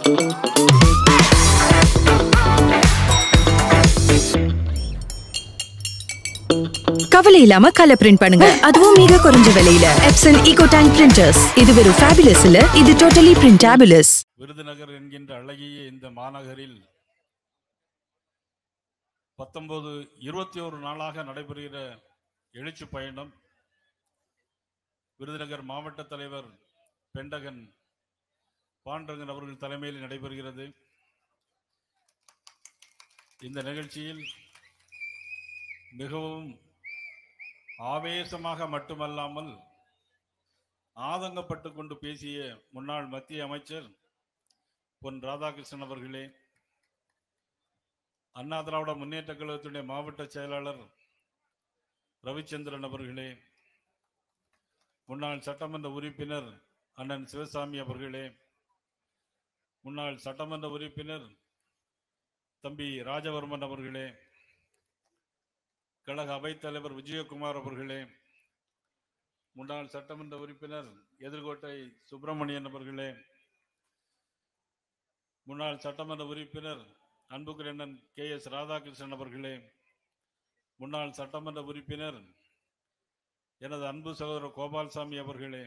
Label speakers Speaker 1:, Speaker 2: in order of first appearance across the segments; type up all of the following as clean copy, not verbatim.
Speaker 1: கவலை இல்லாம colour print பண்ணுங்க, அதுவும் மிக குறைஞ்ச விலையில. Epson Eco Tank printers. இது வெறும் ஃபேபுலஸ் இல்ல, இது டோட்டலி பிரிண்டபிளஸ்.
Speaker 2: விருதுநகர் என்கின்ற அழகிய இந்த மாநகரில் 21 நாளாக நடைபெறுகிற எழுச்சி பயணம் விருதுநகர் மாவட்ட தலைவர் பெண்டகன் பாண்டரங்கன் அவர்கள் தலைமையில் நடைபெறுகிறது. இந்த நிகழ்ச்சியில் மிகவும் ஆவேசமாக மட்டுமல்லாமல் ஆதங்கப்பட்டு கொண்டு பேசிய முன்னாள் மத்திய அமைச்சர் பொன் ராதாகிருஷ்ணன் அவர்களே, அண்ணா திராவிட முன்னேற்ற கழகத்துடைய மாவட்ட செயலாளர் ரவிச்சந்திரன் அவர்களே, முன்னாள் சட்டமன்ற உறுப்பினர் அண்ணன் சிவசாமி அவர்களே, முன்னாள் சட்டமன்ற உறுப்பினர் தம்பி ராஜவர்மன் அவர்களே, கழக அவைத்தலைவர் விஜயகுமார் அவர்களே, முன்னாள் சட்டமன்ற உறுப்பினர் எதிர்கோட்டை சுப்பிரமணியன் அவர்களே, முன்னாள் சட்டமன்ற உறுப்பினர் அன்புக்குரியண்ணன் KS ராதாகிருஷ்ணன் அவர்களே, முன்னாள் சட்டமன்ற உறுப்பினர் எனது அன்பு சகோதரர் கோபால்சாமி அவர்களே,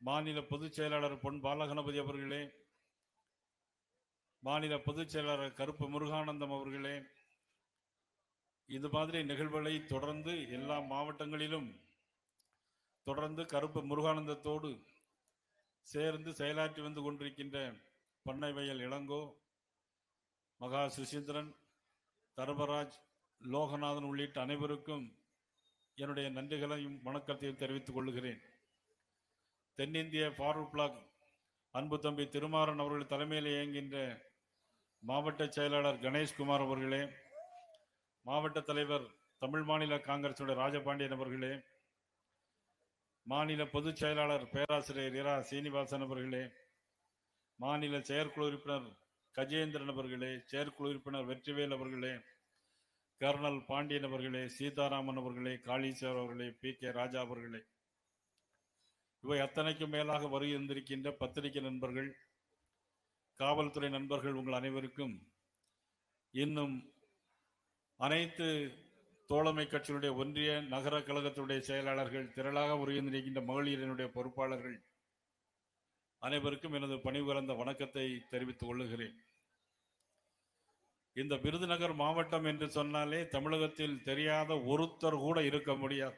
Speaker 2: மாநில பொதுச் செயலாளர் பொன் பாலகணபதி அவர்களே, மாநில பொதுச் செயலாளர் கருப்பு முருகானந்தம் அவர்களே, இது மாதிரி நிகழ்வுகளை தொடர்ந்து எல்லா மாவட்டங்களிலும் தொடர்ந்து கருப்பு முருகானந்தத்தோடு சேர்ந்து செயலாற்றி வந்து கொண்டிருக்கின்ற பண்ணை வயல் இளங்கோ, மகா சுசீந்திரன், தர்மராஜ், லோகநாதன் உள்ளிட்ட அனைவருக்கும் என்னுடைய நன்றிகளையும் வணக்கத்தையும் தெரிவித்துக் கொள்கிறேன். தென்னிந்திய ஃபார்வர்ட் பிளாக் அன்பு தம்பி திருமாறன் அவர்கள் தலைமையில் இயங்குகின்ற மாவட்ட செயலாளர் கணேஷ்குமார் அவர்களே, மாவட்ட தலைவர் தமிழ் மாநில காங்கிரசுடைய ராஜபாண்டியன் அவர்களே, மாநில பொதுச் செயலாளர் பேராசிரியர் இரா சீனிவாசன் அவர்களே, மாநில செயற்குழு உறுப்பினர் கஜேந்திரன் அவர்களே, செயற்குழு உறுப்பினர் வெற்றிவேல் அவர்களே, கர்னல் பாண்டியன் அவர்களே, சீதாராமன் அவர்களே, காளீஸ்வர் அவர்களே, PK ராஜா அவர்களே, இவை அத்தனைக்கும் மேலாக வருகின்றிருக்கின்ற பத்திரிகை நண்பர்கள், காவல்துறை நண்பர்கள், உங்கள் அனைவருக்கும் இன்னும் அனைத்து தோழமை கட்சியினுடைய ஒன்றிய நகர கழகத்துடைய செயலாளர்கள், திரளாக வருகின்ற மகளிரினுடைய பொறுப்பாளர்கள் அனைவருக்கும் எனது பணிவு கலந்த வணக்கத்தை தெரிவித்துக் கொள்ளுகிறேன். இந்த விருதுநகர் மாவட்டம் என்று சொன்னாலே தமிழகத்தில் தெரியாத ஒருத்தர் கூட இருக்க முடியாது.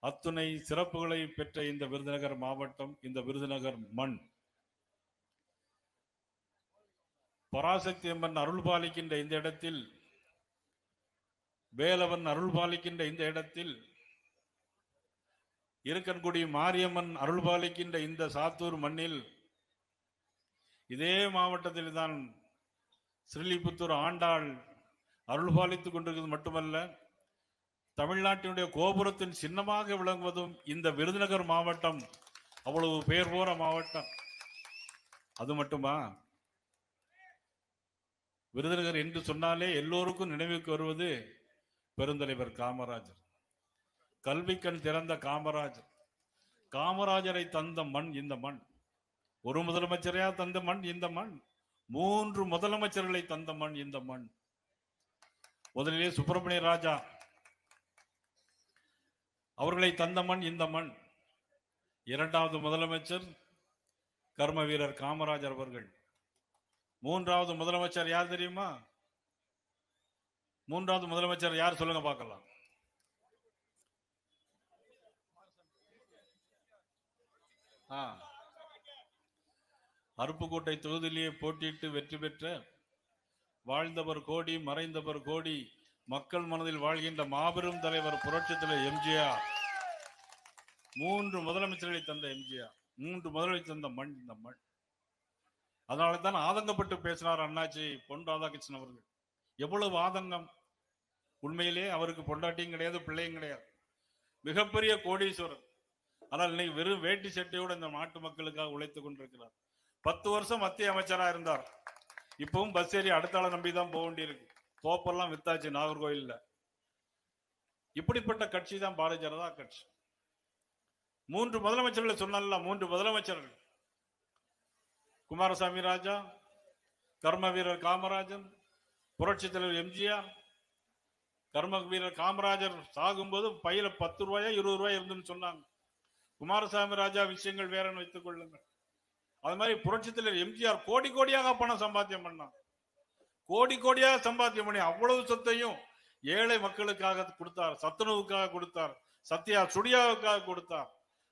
Speaker 2: அத்துணை சிறப்புகளை பெற்ற இந்த விருதுநகர் மாவட்டம், இந்த விருதுநகர் மண், பராசக்தி அம்மன் அருள் பாலிக்கின்ற இந்த இடத்தில், வேலவன் அருள் பாலிக்கின்ற இந்த இடத்தில், இருக்கன்குடி மாரியம்மன் அருள் பாலிக்கின்ற இந்த சாத்தூர் மண்ணில், இதே மாவட்டத்தில் தான் ஸ்ரீலிபுத்தூர் ஆண்டாள் அருள் பாலித்துக் கொண்டிருக்கிறது மட்டுமல்ல, தமிழ்நாட்டினுடைய கோபுரத்தின் சின்னமாக விளங்குவதும் இந்த விருதுநகர் மாவட்டம். அவ்வளவு பெயர் போற மாவட்டம். அது மட்டுமா, விருதுநகர் என்று சொன்னாலே எல்லோருக்கும் நினைவுக்கு வருவது பெருந்தலைவர் காமராஜர். கல்விக்கண் திறந்த காமராஜர். காமராஜரை தந்த மண் இந்த மண். ஒரு முதலமைச்சரையா தந்த மண் இந்த மண். 3 முதலமைச்சர்களை தந்த மண் இந்த மண். முதலிலே சுப்பிரமணிய ராஜா அவர்களை தந்த மண் இந்த மண். இரண்டாவது முதலமைச்சர் கர்ம வீரர் காமராஜர் அவர்கள். மூன்றாவது முதலமைச்சர் யார் தெரியுமா? மூன்றாவது முதலமைச்சர் யார் சொல்லுங்க பார்க்கலாம். அருப்புக்கோட்டை தொகுதியிலேயே போட்டியிட்டு வெற்றி பெற்ற, வாழ்ந்தவர் கோடி மறைந்தவர் கோடி, மக்கள் மனதில் வாழ்கின்ற மாபெரும் தலைவர் புரட்சி தலைவர் எம்ஜிஆர். 3 முதலமைச்சர்களை தந்த எம்ஜிஆர், 3 முதலமைச்சர் தந்த மண் இந்த மண். அதனால தான் ஆதங்கப்பட்டு பேசினார் அண்ணாச்சி பொன் ராதாகிருஷ்ணன் அவர்கள். எவ்வளவு ஆதங்கம்! உண்மையிலே அவருக்கு பொண்டாட்டியும் கிடையாது, பிள்ளையும் கிடையாது, மிகப்பெரிய கோடீஸ்வரர். ஆனால் இன்னைக்கு வெறும் வேட்டி சட்டையோடு இந்த நாட்டு மக்களுக்காக உழைத்துக் கொண்டிருக்கிறார். 10 வருஷம் மத்திய அமைச்சரா இருந்தார். இப்பவும் பஸ் ஏறி அடுத்த ஆளை நம்பிதான் போக வேண்டியிருக்கு. தோப்பெல்லாம் வித்தாச்சு நாகர்கோயில்ல. இப்படிப்பட்ட கட்சி தான் பாரதிய ஜனதா கட்சி. 3 முதலமைச்சர்களை சொன்னால, 3 முதலமைச்சர்கள். குமாரசாமி ராஜா, கர்ம வீரர் காமராஜன், புரட்சி தலைவர் எம்ஜிஆர். கர்ம வீரர் காமராஜர் சாகும்போது பையில 10 ரூபாயா 20 ரூபாய் இருந்துன்னு சொன்னாங்க. குமாரசாமி ராஜா விஷயங்கள் வேறன்னு வைத்துக் கொள்ளுங்கள். அது மாதிரி புரட்சி தலைவர் எம்ஜிஆர் கோடி கோடியாக பணம் சம்பாத்தியம் பண்ணாங்க. கோடி கோடியாக சம்பாத்தியம் பண்ணி அவ்வளவு சொத்தையும் ஏழை மக்களுக்காக கொடுத்தார், சத்துணவுக்காக கொடுத்தார், சத்யா சுடியாவுக்காக கொடுத்தார்.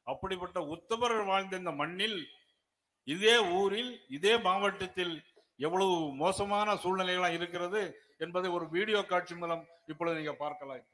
Speaker 2: அப்படிப்பட்ட உத்தமர்கள் வாழ்ந்த இந்த மண்ணில், இதே ஊரில், இதே மாவட்டத்தில் எவ்வளவு மோசமான சூழ்நிலைகளாக இருக்கிறது என்பதை ஒரு வீடியோ காட்சி மூலம் இப்பொழுது நீங்க பார்க்கலாம்.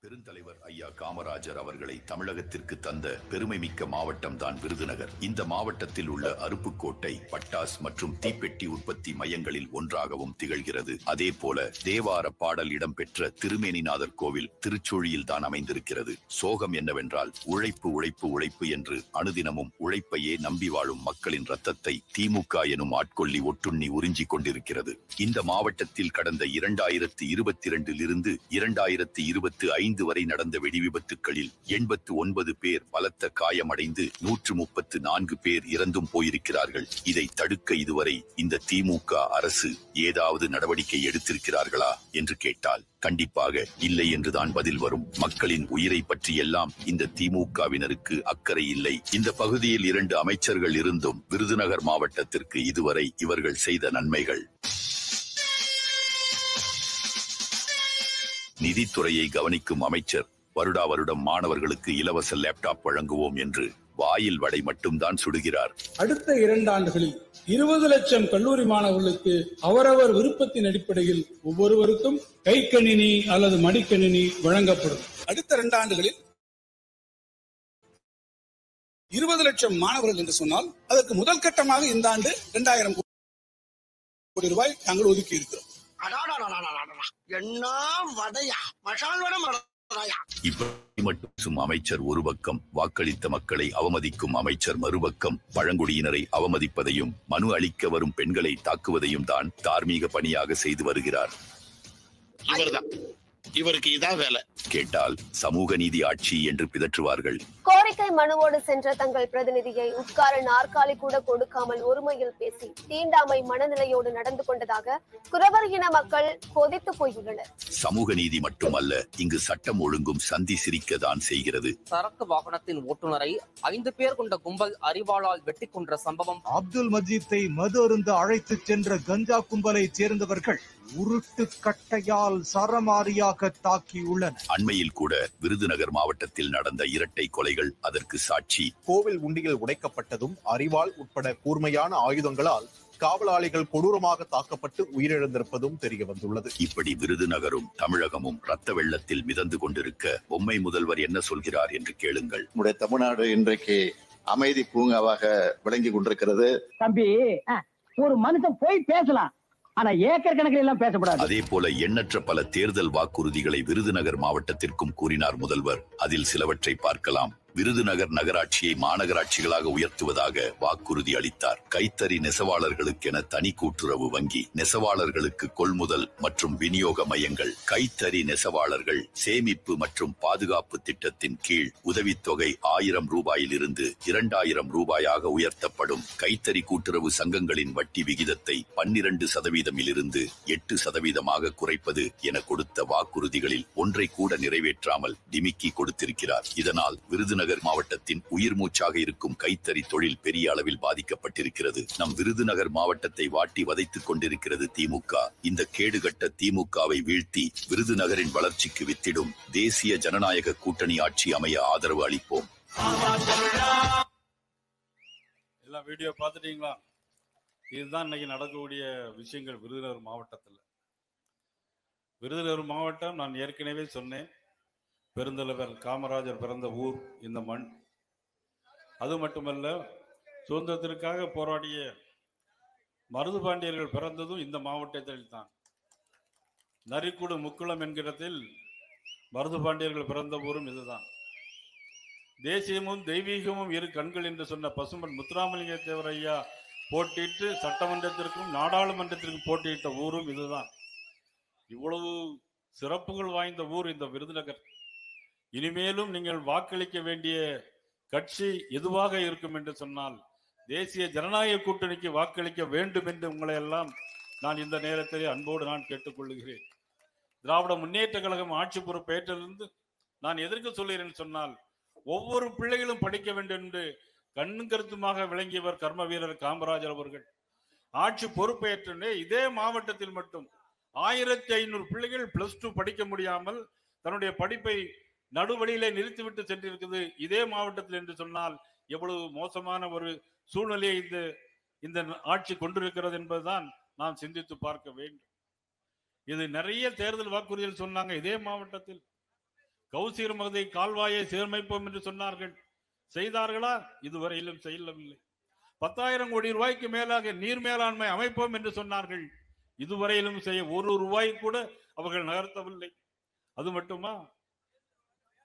Speaker 3: பெருந்தலைவர் ஐயா காமராஜர் அவர்களை தமிழகத்திற்கு தந்த பெருமை மிக்க மாவட்டம் தான் விருதுநகர். இந்த மாவட்டத்தில் உள்ள அருப்புக்கோட்டை, பட்டாஸ் மற்றும் தீப்பெட்டி உற்பத்தி மையங்களில் ஒன்றாகவும் திகழ்கிறது. அதே போல தேவார பாடல் இடம்பெற்ற திருமேனிநாதர் கோவில் திருச்சூழியில் தான் அமைந்திருக்கிறது. சோகம் என்னவென்றால் உழைப்பு உழைப்பு உழைப்பு என்று அனுதினமும் உழைப்பையே நம்பி வாழும் மக்களின் ரத்தத்தை திமுக எனும் ஆட்கொள்ளி ஒட்டுண்ணி உறிஞ்சிக் கொண்டிருக்கிறது. இந்த மாவட்டத்தில் கடந்த 2022 2025 வரை நடந்த வெடி விபத்துக்களில் 89 பேர் பலத்த காயமடைந்து 134 பேர் இறந்தும் போயிருக்கிறார்கள். இதை தடுக்க இதுவரை இந்த திமுக அரசு ஏதாவது நடவடிக்கை எடுத்திருக்கிறார்களா என்று கேட்டால் கண்டிப்பாக இல்லை என்றுதான் பதில் வரும். மக்களின் உயிரை பற்றி எல்லாம் இந்த திமுகவினருக்கு அக்கறை இல்லை. இந்த பகுதியில் 2 அமைச்சர்கள் இருந்தும் விருதுநகர் மாவட்டத்திற்கு இதுவரை இவர்கள் செய்த நன்மைகள். நிதித்துறையை கவனிக்கும் அமைச்சர் வருடா வருடம் மாணவர்களுக்கு இலவச லேப்டாப் வழங்குவோம் என்று வாயில் வடை மட்டும்தான் சுடுகிறார்.
Speaker 4: அடுத்த 2 ஆண்டுகளில் 20 லட்சம் கல்லூரி மாணவர்களுக்கு அவரவர் விருப்பத்தின் அடிப்படையில் ஒவ்வொருவருக்கும் கைக்கணினி அல்லது மடிக்கணினி வழங்கப்படும். அடுத்த 2 ஆண்டுகளில் 20 லட்சம் மாணவர்கள் என்று சொன்னால் அதற்கு முதல் கட்டமாக இந்த ஆண்டு 2000 கோடி ரூபாய் நாங்கள் ஒதுக்கி இருக்கிறோம்.
Speaker 3: இப்படி மட்டும் அமைச்சர் ஒரு பக்கம் வாக்களித்த மக்களை அவமதிக்கும் அமைச்சர் மறுபக்கம் பழங்குடியினரை அவமதிப்பதையும் மனு அளிக்க வரும் பெண்களை தாக்குவதையும் தான் தார்மீக பணியாக செய்து வருகிறார்.
Speaker 5: இவருக்கு இதான் வேலை.
Speaker 3: கேட்டால் சமூக நீதி ஆட்சி என்று பிதற்றுவார்கள்.
Speaker 6: கோரிக்கை மனுவோடு சென்ற தங்கள் பிரதிநிதியை உட்கார நாற்காலி கூட கொடுக்காமல் ஒருமையில் பேசி தீண்டாமை மனநிலையோடு நடந்து கொண்டதாக குறவர் இன மக்கள் கொதித்து போயுள்ளனர்.
Speaker 3: சமூக நீதி மட்டுமல்ல, இங்கு சட்டம் ஒழுங்கும் சந்தி சிரிக்கத்தான் செய்கிறது.
Speaker 7: சரக்கு வாகனத்தின் ஓட்டுநரை 5 பேர் கொண்ட கும்பல் அரிவாளால் வெட்டி கொன்ற சம்பவம்.
Speaker 8: அப்துல் மஜீத்தை மது அருந்த அழைத்து சென்ற கஞ்சா கும்பலை சேர்ந்தவர்கள் உருட்டு கட்டையால் சரமாரியாக தாக்கியுள்ளனர்.
Speaker 3: அண்மையில் கூட விருதுநகர் மாவட்டத்தில் நடந்த இரட்டை கொலைகள் அதற்கு சாட்சி.
Speaker 9: கோவில் உண்டிகள் உடைக்கப்பட்டதும் அரிவாள் உட்பட கூர்மையான ஆயுதங்களால் காவலாளிகள் கொடூரமாக தாக்கப்பட்டு உயிரிழந்திருப்பதும் தெரிய வந்துள்ளது.
Speaker 3: இப்படி விருதுநகரும் தமிழகமும் ரத்த வெள்ளத்தில் மிதந்து கொண்டிருக்க பொம்மை முதல்வர் என்ன சொல்கிறார் என்று கேளுங்கள்.
Speaker 10: நம்முடைய தமிழ்நாடு இன்றைக்கு அமைதி பூங்காவாக விளங்கி கொண்டிருக்கிறது.
Speaker 11: தம்பி, ஒரு மனுஷன் போய் பேசலாம், ஆனா ஏக்கர் கணக்கில் எல்லாம் பேசப்படாது.
Speaker 3: அதே போல எண்ணற்ற பல தேர்தல் வாக்குறுதிகளை விருதுநகர் மாவட்டத்திற்கும் கூறினார் முதல்வர். அதில் சிலவற்றை பார்க்கலாம். விருதுநகர் நகராட்சியை மாநகராட்சிகளாக உயர்த்துவதாக வாக்குறுதி அளித்தார். கைத்தறி நெசவாளர்களுக்கென தனி கூட்டுறவு வங்கி, நெசவாளர்களுக்கு கொள்முதல் மற்றும் விநியோக மையங்கள், கைத்தறி நெசவாளர்கள் சேமிப்பு மற்றும் பாதுகாப்பு திட்டத்தின் கீழ் உதவித்தொகை 1000 ரூபாயிலிருந்து 2000 ரூபாயாக உயர்த்தப்படும். கைத்தறி கூட்டுறவு சங்கங்களின் வட்டி விகிதத்தை 12% 8% குறைப்பது என கொடுத்த வாக்குறுதிகளில் ஒன்றை கூட நிறைவேற்றாமல் டிமிக்கி கொடுத்திருக்கிறார். இதனால் விருதுநகர் மாவட்டத்தின் உயிர் மூச்சாக இருக்கும் கைத்தறி தொழில் பெரிய அளவில் பாதிக்கப்பட்டிருக்கிறது. நம் விருதுநகர் மாவட்டத்தை வாட்டி வதைத்துக் கொண்டிருக்கிறது திமுக. இந்த கேடுகட்ட திமுகவை வீழ்த்தி விருதுநகரின் வளர்ச்சிக்கு வித்திடும் தேசிய ஜனநாயக கூட்டணி ஆட்சி அமைய ஆதரவு அளிப்போம்.
Speaker 2: எல்லாம் வீடியோ பார்த்துட்டீங்களா? இதுதான் இன்னைக்கு நடக்கக்கூடிய விஷயங்கள் விருதுநகர் மாவட்டத்தில். விருதுநகர் மாவட்டம், நான் ஏற்கனவே சொன்னேன், பெருந்தலைவர் காமராஜர் பிறந்த ஊர் இந்த மண். அது மட்டுமல்ல, சுதந்திரத்திற்காக போராடிய மருது பாண்டியர்கள் பிறந்ததும் இந்த மாவட்டத்தில் தான். நரிக்குடு முக்குளம் என்கிறதில் மருது பாண்டியர்கள் பிறந்த ஊரும் இதுதான். தேசியமும் தெய்வீகமும் இரு கண்கள் என்று சொன்ன பசும்பன் முத்துராமலிங்க தேவர் ஐயா போட்டியிட்டு சட்டமன்றத்திற்கும் நாடாளுமன்றத்திற்கும் போட்டியிட்ட ஊரும் இதுதான். இவ்வளவு சிறப்புகள் வாய்ந்த ஊர் இந்த விருதுநகர். இனிமேலும் நீங்கள் வாக்களிக்க வேண்டிய கட்சி எதுவாக இருக்கும் என்று சொன்னால் தேசிய ஜனநாயக கூட்டணிக்கு வாக்களிக்க வேண்டும் என்று உங்களை எல்லாம் நான் இந்த நேரத்தில் அன்போடு நான் கேட்டுக்கொள்கிறேன். திராவிட முன்னேற்ற கழகம் ஆட்சி பொறுப்பேற்றிலிருந்து நான் எதற்கு சொல்கிறேன் சொன்னால், ஒவ்வொரு பிள்ளைகளும் படிக்க வேண்டும் என்று கண்ணும் கருத்துமாக விளங்கியவர் கர்ம வீரர் காமராஜர் அவர்கள். ஆட்சி பொறுப்பேற்றே இதே மாவட்டத்தில் மட்டும் 1500 பிள்ளைகள் +2 படிக்க முடியாமல் தன்னுடைய படிப்பை நடுவழியிலே நிறுத்திவிட்டு சென்றிருக்குது இதே மாவட்டத்தில் என்று சொன்னால் எவ்வளவு மோசமான ஒரு சூழ்நிலையை இந்த ஆட்சி கொண்டிருக்கிறது என்பதுதான் நாம் சிந்தித்து பார்க்க வேண்டும். இது நிறைய தேர்தல் வாக்குறுதிகள் சொன்னாங்க. இதே மாவட்டத்தில் கௌசிகர் மகதை கால்வாயை சீரமைப்போம் என்று சொன்னார்கள். செய்தார்களா? இதுவரையிலும் செய்யவில்லை. 10,000 கோடி ரூபாய்க்கு மேலாக நீர் மேலாண்மை அமைப்போம் என்று சொன்னார்கள். இதுவரையிலும் செய்ய ஒரு ரூபாய் கூட அவர்கள் நகர்த்தவில்லை. அது மட்டுமா,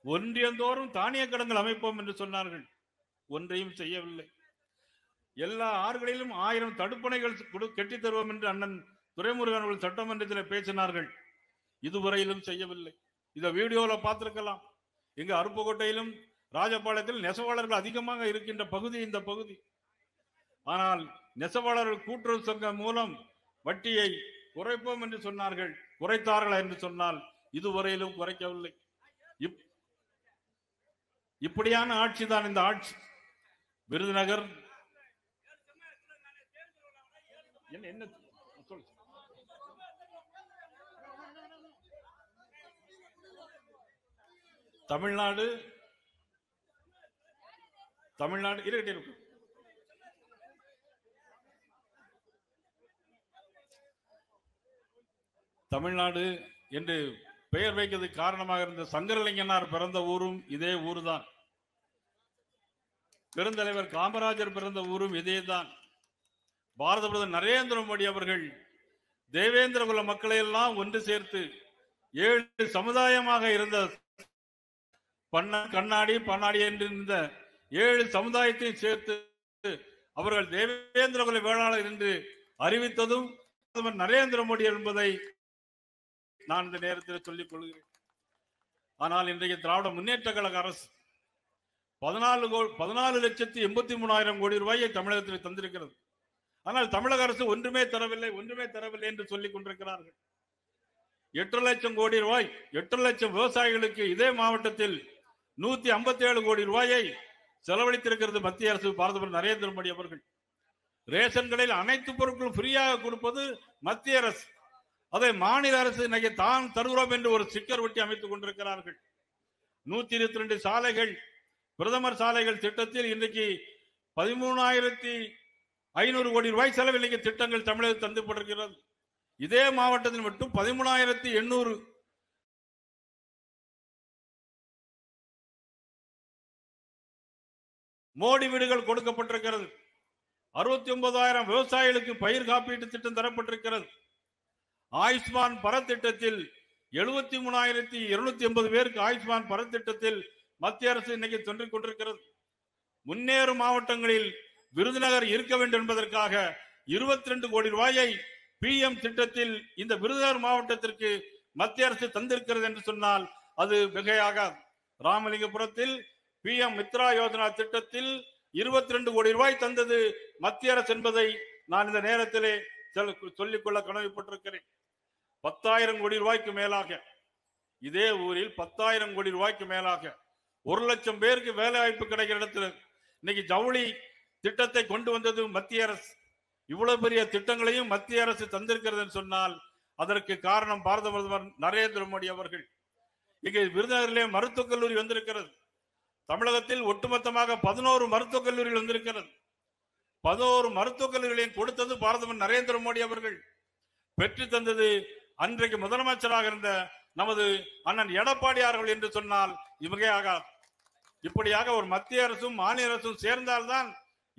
Speaker 2: ஒன்றியந்தோறும் தானிய கடன்கள் அமைப்போம் என்று சொன்னார்கள். ஒன்றையும் செய்யவில்லை. எல்லா ஆறுகளிலும் 1000 தடுப்பணைகள் கட்டி தருவோம் என்று அண்ணன் துரைமுருகன் அவர்கள் சட்டமன்றத்தில் பேசினார்கள். இதுவரையிலும் செய்யவில்லை. இத வீடியோல பார்த்திருக்கலாம். இங்க அருப்புக்கோட்டையிலும் ராஜபாளையத்தில் நெசவாளர்கள் அதிகமாக இருக்கின்ற பகுதி இந்த பகுதி. ஆனால் நெசவாளர்கள் கூட்டுறவு சங்கம் மூலம் வட்டியை குறைப்போம் என்று சொன்னார்கள். குறைத்தார்களா என்று சொன்னால் இதுவரையிலும் குறைக்கவில்லை. இப்படியான ஆட்சி தான் இந்த ஆட்சி. விருதுநகர் என்ன தமிழ்நாடு இருக்கட்டும். தமிழ்நாடு என்று பெயர் வைக்கிறதுக்கு காரணமாக இருந்த சங்கரலிங்கனார் பிறந்த ஊரும் இதே ஊர்தான். பெருந்தலைவர் காமராஜர் பிறந்த ஊரும் இதேதான். பாரத பிரதமர் நரேந்திர மோடி அவர்கள் தேவேந்திர குல மக்களை எல்லாம் ஒன்று சேர்த்து 7 சமுதாயமாக இருந்த கண்ணாடி பன்னாடி என்று இருந்த 7 சமுதாயத்தையும் சேர்த்து அவர்கள் தேவேந்திர குல வேளாளர் என்று அறிவித்ததும் பிரதமர் நரேந்திர மோடி என்பதை நான் இந்த நேரத்தில் சொல்லிக் கொள்கிறேன். ஆனால் இன்றைய திராவிட முன்னேற்ற கழக அரசு 14,83,000 கோடி ரூபாயை தமிழகத்தில் தந்திருக்கிறது. ஆனால் தமிழக அரசு ஒன்றுமே தரவில்லை என்று சொல்லிக் கொண்டிருக்கிறார்கள். 8 லட்சம் கோடி ரூபாய், 8 லட்சம் விவசாயிகளுக்கு இதே மாவட்டத்தில் 157 கோடி ரூபாயை செலவழித்திருக்கிறது மத்திய அரசு, பாரத பிரதமர் நரேந்திர மோடி அவர்கள். ரேஷன் கடையில் அனைத்து பொருட்களும் ஃப்ரீயாக கொடுப்பது மத்திய அரசு. அதை மாநில அரசு இன்னைக்கு தான் தருகிறோம் என்று ஒரு ஸ்டிக்கர் ஒட்டி அமைத்துக் கொண்டிருக்கிறார்கள். 122 சாலைகள், பிரதமர் சாலைகள் திட்டத்தில் இன்றைக்கு 13,500 கோடி ரூபாய் செலவில் திட்டங்கள் தமிழகத்தில் தந்துப்பட்டிருக்கிறது. இதே மாவட்டத்தில் மட்டும் 13,800 மோடி வீடுகள் கொடுக்கப்பட்டிருக்கிறது. 69,000 விவசாயிகளுக்கு பயிர் காப்பீட்டு திட்டம் தரப்பட்டிருக்கிறது. ஆயுஷ்மான் பாரத் திட்டத்தில் 73,280 பேருக்கு ஆயுஷ்மான் பாரத் திட்டத்தில் மத்திய அரசு இன்னைக்கு தொன்றிக் கொண்டிருக்கிறது. முன்னேறும் மாவட்டங்களில் விருதுநகர் இருக்க வேண்டும் என்பதற்காக 22 கோடி ரூபாயை PM திட்டத்தில் இந்த விருதுநகர் மாவட்டத்திற்கு மத்திய அரசு தந்திருக்கிறது என்று சொன்னால் அது மிகையாகாது. ராமலிங்கபுரத்தில் PM மித்ரா யோஜனா திட்டத்தில் 22 கோடி ரூபாய் தந்தது மத்திய அரசு என்பதை நான் இந்த நேரத்திலே சொல்லிக்கொள்ள கடமைப்பட்டிருக்கிறேன். 10,000 கோடி ரூபாய்க்கு மேலாக இதே ஊரில் 10,000 கோடி ரூபாய்க்கு மேலாக 1 லட்சம் பேருக்கு வேலை வாய்ப்பு கிடைக்கிற இடத்துல இன்னைக்கு ஜவுளி திட்டத்தை கொண்டு வந்தது மத்திய அரசு. இவ்வளவு பெரிய திட்டங்களையும் மத்திய அரசு தந்திருக்கிறது சொன்னால் அதற்கு காரணம் பாரத பிரதமர் நரேந்திர மோடி அவர்கள். இங்கே விருதுநகரிலே மருத்துவக் கல்லூரி வந்திருக்கிறது. தமிழகத்தில் ஒட்டுமொத்தமாக 11 மருத்துவக் கல்லூரிகள் வந்திருக்கிறது. 11 மருத்துவக் கல்லூரிகளையும் கொடுத்தது பாரத பிரதமர் நரேந்திர மோடி அவர்கள். பெற்று தந்தது அன்றைக்கு முதலமைச்சராக இருந்த நமது அண்ணன் எடப்பாடியார்கள் என்று சொன்னால் இவகையாகாது. இப்படியாக ஒரு மத்திய அரசும் மாநில அரசும் சேர்ந்தால்தான்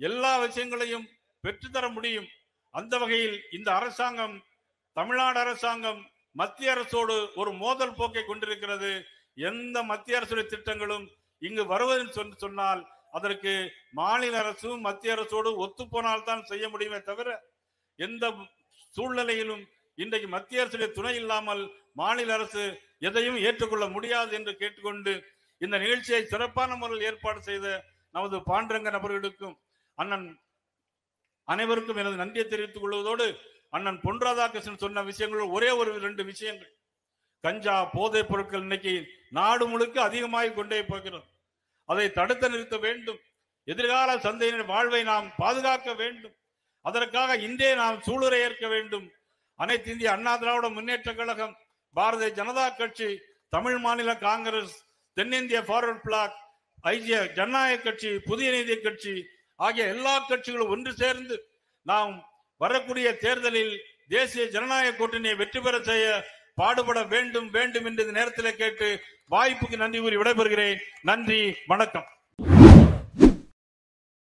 Speaker 2: எல்லா விஷயங்களையும் பெற்றுத்தர முடியும். அந்த வகையில் இந்த அரசாங்கம், தமிழ்நாடு அரசாங்கம் மத்திய அரசோடு ஒரு மோதல் போக்கை கொண்டிருக்கிறது. எந்த மத்திய அரசுடைய திட்டங்களும் இங்கு வருவதுன்னு சொன்னால் அதற்கு மாநில அரசும் மத்திய அரசோடு ஒத்துப்போனால் தான் செய்ய முடியுமே தவிர எந்த சூழ்நிலையிலும் இன்றைக்கு மத்திய அரசுடைய துணை இல்லாமல் மாநில அரசு எதையும் ஏற்றுக்கொள்ள முடியாது என்று கேட்டுக்கொண்டு இந்த நிகழ்ச்சியை சிறப்பான முறையில் ஏற்பாடு செய்த நமது பாண்டரங்கன் அவர்களுக்கும் அண்ணன் அனைவருக்கும் எனது நன்றியை தெரிவித்துக் கொள்வதோடு அண்ணன் பொன் ராதாகிருஷ்ணன் சொன்ன விஷயங்கள் ஒரே ஒரு 2 விஷயங்கள். கஞ்சா போதைப் பொருட்கள் இன்னைக்கு நாடு முழுக்க அதிகமாகி கொண்டே போகிறது. அதை தடுத்து நிறுத்த வேண்டும். எதிர்கால சந்தையினர் வாழ்வை நாம் பாதுகாக்க வேண்டும். அதற்காக இன்றே நாம் சூளுரை ஏற்க வேண்டும். அனைத்து இந்திய அண்ணா திராவிட முன்னேற்ற கழகம், பாரதிய ஜனதா கட்சி, தமிழ் மாநில காங்கிரஸ், தென்னிந்திய ஃபார்வர்ட் பிளாக், ஐக்கிய ஜனநாயக கட்சி, புதிய நீதி கட்சி ஆகிய எல்லா கட்சிகளும் ஒன்று சேர்ந்து நாம் வரக்கூடிய தேர்தலில் தேசிய ஜனநாயக கூட்டணியை வெற்றி பெற செய்ய பாடுபட வேண்டும் வேண்டும் என்று இந்த நேரத்தில் கேட்டு வாய்ப்புக்கு நன்றி கூறி விடைபெறுகிறேன். நன்றி, வணக்கம்.